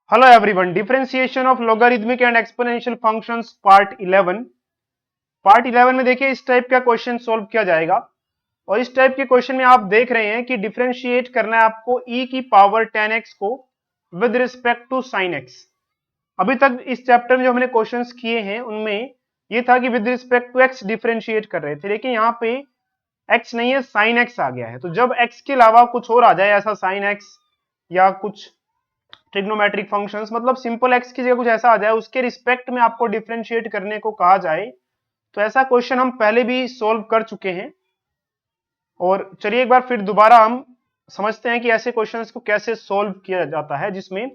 Hello everyone, differentiation of logarithmic and exponential functions part 11 में देखिए इस टाइप का क्वेश्चन सॉल्व किया जाएगा। और इस टाइप के क्वेश्चन में आप देख रहे हैं कि डिफरेंशिएट करना है आपको e की पावर 10x को with respect to sin x। अभी तक इस चैप्टर में जो हमने क्वेश्चंस किए हैं उनमें ये था कि with respect to x differentiate कर रहे थे, लेकिन यहाँ पे x नहीं है, sin x आ गया है। तो जब x के अलावा कुछ और आ जाए, ऐसा sin x या कुछ ट्रिग्नोमेट्रिक फंक्शंस, मतलब सिंपल एक्स की जगह कुछ ऐसा आ जाए, उसके रिस्पेक्ट में आपको डिफरेंशिएट करने को कहा जाए, तो ऐसा क्वेश्चन हम पहले भी सॉल्व कर चुके हैं। और चलिए एक बार फिर दोबारा हम समझते हैं कि ऐसे क्वेश्चंस को कैसे सॉल्व किया जाता है, जिसमें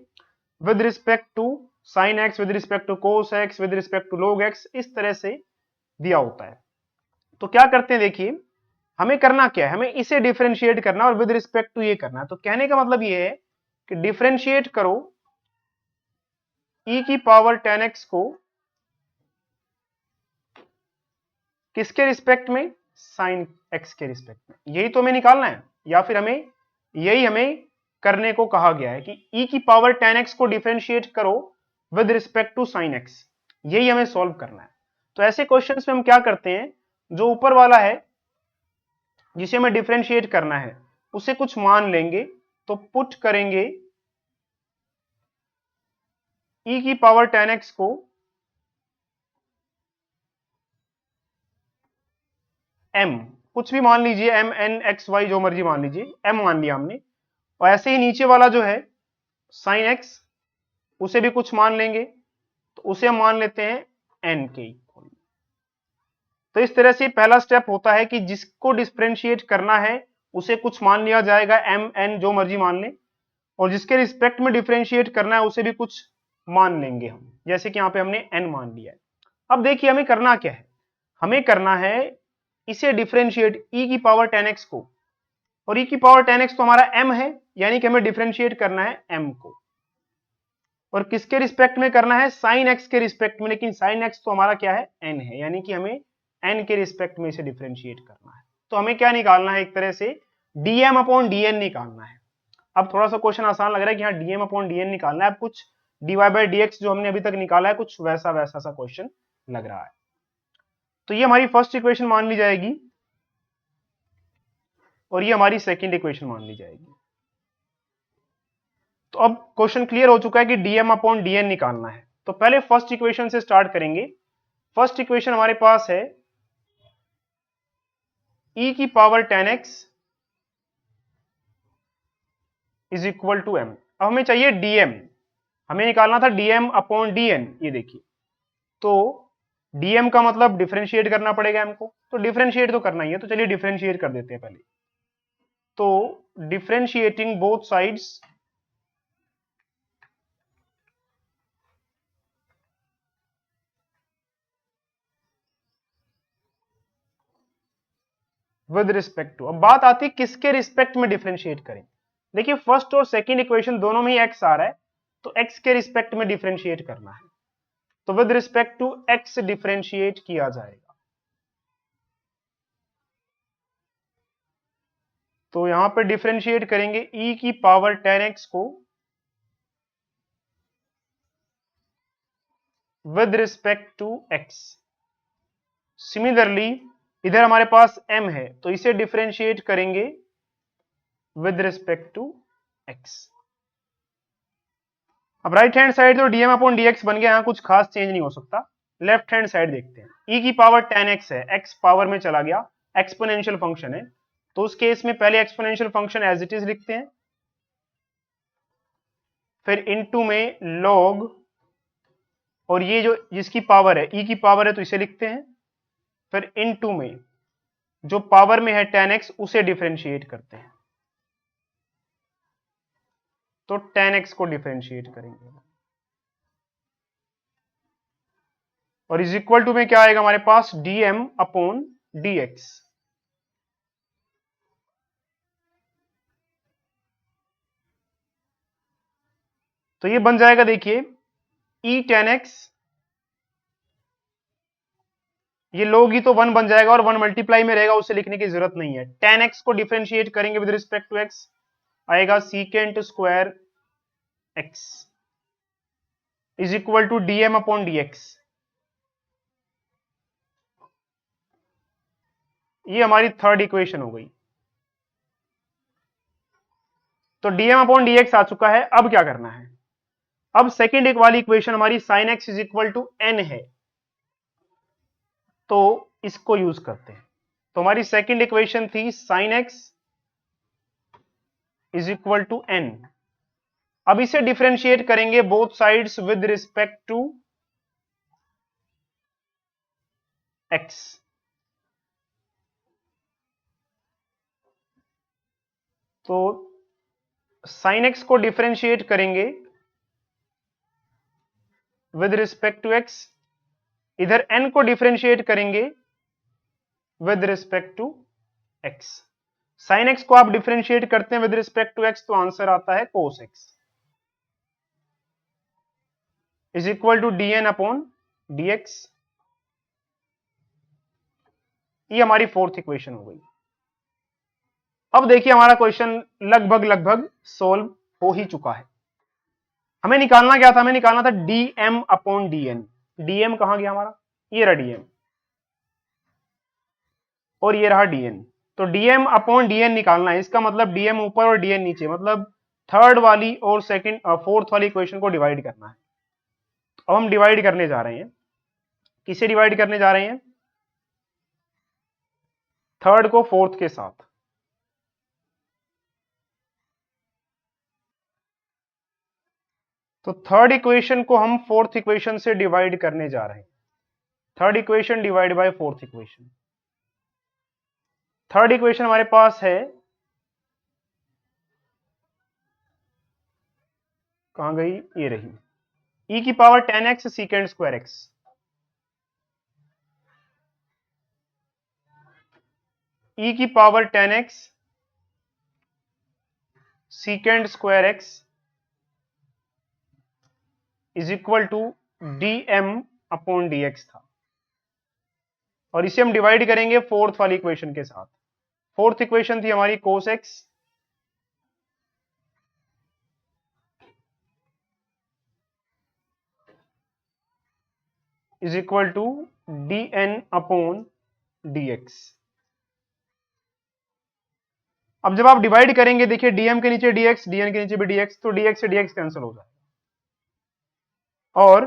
with respect to sine x, with respect to cos x, with respect to log x, इस तरह से दिया होता है। तो क्या करते हैं, देखिए हमें करना क्या है, हमें इसे डिफरेंशिएट करना और विद रिस्पेक्ट टू ये करना है। तो कहने का मतलब ये है कि डिफरेंशिएट करो e की पावर 10x को किसके रिस्पेक्ट में, साइन x के रिस्पेक्ट में। यही तो हमें निकालना है, या फिर हमें करने को कहा गया है कि e की पावर 10x को डिफरेंशिएट करो with respect to sine x। यही हमें सॉल्व करना है। तो ऐसे क्वेश्चंस में हम क्या करते हैं, जो ऊपर वाला है जिसे हमें डिफरेंशिएट करना है उसे कुछ मान लेंगे, तो पुट करेंगे e की पावर 10x को m, कुछ भी मान लीजिए, m n x y जो मर्जी मान लीजिए, m मान लिया हमने। और ऐसे ही नीचे वाला जो है साइन x, उसे भी कुछ मान लेंगे, तो उसे हम मान लेते हैं n के इक्वल। तो इस तरह से पहला स्टेप होता है कि जिसको डिफरेंशिएट करना है उसे कुछ मान लिया जाएगा, m n जो मर्जी मान लें, और जिसके रिस्पेक्ट में डिफरेंशिएट करना है उसे भी कुछ मान लेंगे हम, जैसे कि यहाँ पे हमने n मान लिया है। अब देखिए हमें करना क्या है, हमें करना है इसे डिफरेंशिएट e की पावर 10x को, और e की पावर 10x तो हमारा m है, यानी कि हमें डिफरेंशिएट करना है m को। और किसके रिस्पेक्ट में करना है, साइन x के रिस्पेक्ट में, लेकिन साइन x तो हमारा क्या है, n है, यानी कि हमें n के रिस्पेक्ट में इसे डिफरेंशिएट करना है। तो हमें क्या निकालना है, एक तरह से dm अपॉन dn निकालना है। अब थोड़ा सा क्वेश्चन आसान लग रहा है कि हाँ dm अपॉन dn निकालना है, अब कुछ dy बाई dx जो हमने अभी तक निकाला है कुछ वैसा वैसा सा क्वेश्चन लग रहा है। तो ये हमारी फर्स्ट इक्वेशन मान ली जाएगी और ये हमारी सेकंड इक्वेशन मान ली जाएगी। तो अब क्वेश्चन क्लियर हो चुका है कि dm अपॉन dn निकालना है। तो पहले फर्स्ट इक्वेशन से स्टार्ट करेंगे। फर्स्ट इक्वेशन हमारे पास है e की power 10x is equal to m। अब हमें चाहिए dm, हमें निकालना था dm अपॉन dn। ये देखिए, तो dm का मतलब डिफरेंशिएट करना पड़ेगा m को, तो डिफरेंशिएट तो करना ही है, तो चलिए डिफरेंशिएट कर देते हैं पहले। तो differentiating both sides with respect to, अब बात आती है किसके रिस्पेक्ट में डिफरेंशिएट करें। देखिए फर्स्ट और सेकंड इक्वेशन दोनों में ही x आ रहा है, तो x के रिस्पेक्ट में डिफरेंशिएट करना है, तो with respect to x differentiate किया जाएगा। तो यहां पे डिफरेंशिएट करेंगे e की पावर 10x को with respect to x। Similarly इधर हमारे पास m है, तो इसे डिफरेंशिएट करेंगे विद रिस्पेक्ट टू x। अब राइट हैंड साइड तो dm अपॉन dx बन गया, यहां कुछ खास चेंज नहीं हो सकता। लेफ्ट हैंड साइड देखते हैं, e की पावर 10x है, x पावर में चला गया, एक्सपोनेंशियल फंक्शन है, तो उस केस में पहले exponential function as it is लिखते हैं, फिर इनटू में log, और ये जो जिसकी पावर है e की पावर है तो इसे लिखते हैं, फिर इनटू में जो पावर में है 10x उसे डिफरेंशिएट करते हैं, तो 10x को डिफरेंशिएट करेंगे, और इज इक्वल टू में क्या आएगा हमारे पास, dm अपॉन dx। तो ये बन जाएगा, देखिए e 10x, ये लोग ही तो 1 बन जाएगा, और 1 मल्टीप्लाई में रहेगा, उसे लिखने की जरूरत नहीं है। 10x को डिफरेंशिएट करेंगे विद रिस्पेक्ट टू x, आएगा secant square x। Is equal to dm upon dx। ये हमारी थर्ड इक्वेशन हो गई। तो dm अपॉन dx आ चुका है। अब क्या करना है? अब सेकेंड एक वाली इक्वेशन हमारी sin x is equal to n है, तो इसको यूज करते हैं। तो हमारी सेकेंड इक्वेशन थी sin x is equal to n। अब इसे डिफरेंशिएट करेंगे both sides with respect to x। तो sin x को डिफरेंशिएट करेंगे विद रिस्पेक्ट टू x, इधर n को डिफरेंशिएट करेंगे with respect to x। sin x को आप डिफरेंशिएट करते हैं विद रिस्पेक्ट टू x, तो आंसर आता है cos x is equal to dn upon dx। ये हमारी फोर्थ इक्वेशन हो गई। अब देखिए हमारा क्वेश्चन लगभग सोल्व हो ही चुका है। हमें निकालना क्या था? हमें निकालना था dm अपॉन dn। dm कहां गया हमारा? ये रहा dm और ये रहा dn। तो dm अपॉन dn निकालना है। इसका मतलब dm ऊपर और dn नीचे, मतलब थर्ड वाली और सेकंड फोर्थ वाली इक्वेशन को डिवाइड करना है। अब हम डिवाइड करने जा रहे हैं। किसे डिवाइड करने जा रहे हैं? थर्ड को फोर्थ के साथ। तो थर्ड इक्वेशन को हम फोर्थ इक्वेशन से डिवाइड करने जा रहे हैं। Third equation divide by fourth equation. Third equation हमारे पास है, कहां गई? ये रही, e की power 10x secant square x। e की power 10x secant square x is equal to dm upon dx था, और इसे हम डिवाइड करेंगे फोर्थ वाली इक्वेशन के साथ। फोर्थ इक्वेशन थी हमारी cos x is equal to dn upon dx। अब जब आप डिवाइड करेंगे, देखिए dm के नीचे dx, dn के नीचे भी dx, तो dx से dx कैंसिल हो जाएगा और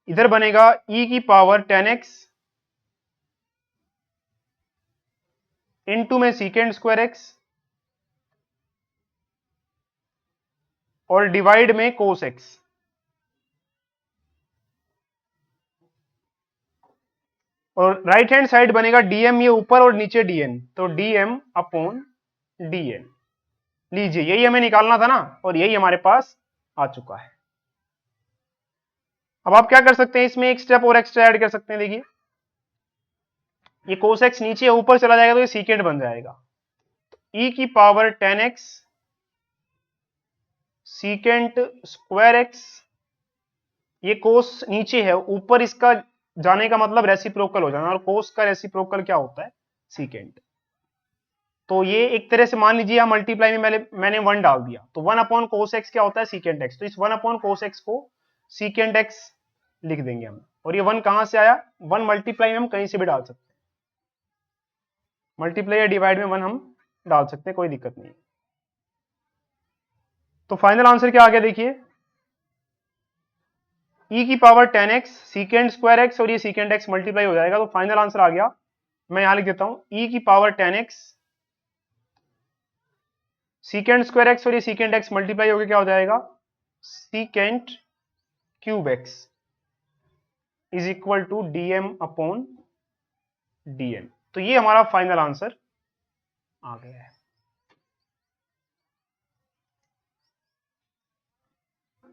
इधर बनेगा e की पावर 10x इनटू में सीकेंड स्क्वायर x और डिवाइड में cos x। और राइट हैंड साइड बनेगा dm, ये ऊपर और नीचे dn, तो dm अपॉन dn। लीजिए यही हमें निकालना था ना, और यही हमारे पास आ चुका है। अब आप क्या कर सकते हैं? इसमें एक स्टेप और एक्स्ट्रा ऐड कर सकते हैं। देखिए ये cos x नीचे ऊपर चला जाएगा तो ये सीकेंड बन जाएगा। e की power 10x secant square x, ये कोस नीचे है, ऊपर इसका जाने का मतलब रेसिप्रोकल हो जाना, और कोस का रेसिप्रोकल क्या होता है? सीकेंट। तो ये एक तरह से मान लीजिए यहाँ मल्टीप्लाई में मैंने 1 डाल दिया, तो 1 अपॉन कोस एक्स क्या होता है? Secant x. तो इस 1 अपॉन कोस एक्स को सीकेंट एक्स लिख देंगे हम। और ये 1 कहां से आया? 1 मल्टीप्लाई में हम कहीं से भी डाल सकते हैं, मल्टीप्लाई या डिवाइड में 1 हम डाल सकते हैं, कोई दिक्कत नहीं। तो फाइनल आंसर क्या आ गया? देखिए e की power 10x secant square x और ये सीकेंड x मल्टीप्लाई हो जाएगा, तो फाइनल आंसर आ गया। मैं यहां लिख देता हूं e की power 10x secant square x और ये सीकेंड x मल्टीप्लाई होकर क्या हो जाएगा? Secant cube x is equal to dm upon dn। तो ये हमारा फाइनल आंसर आ गया है।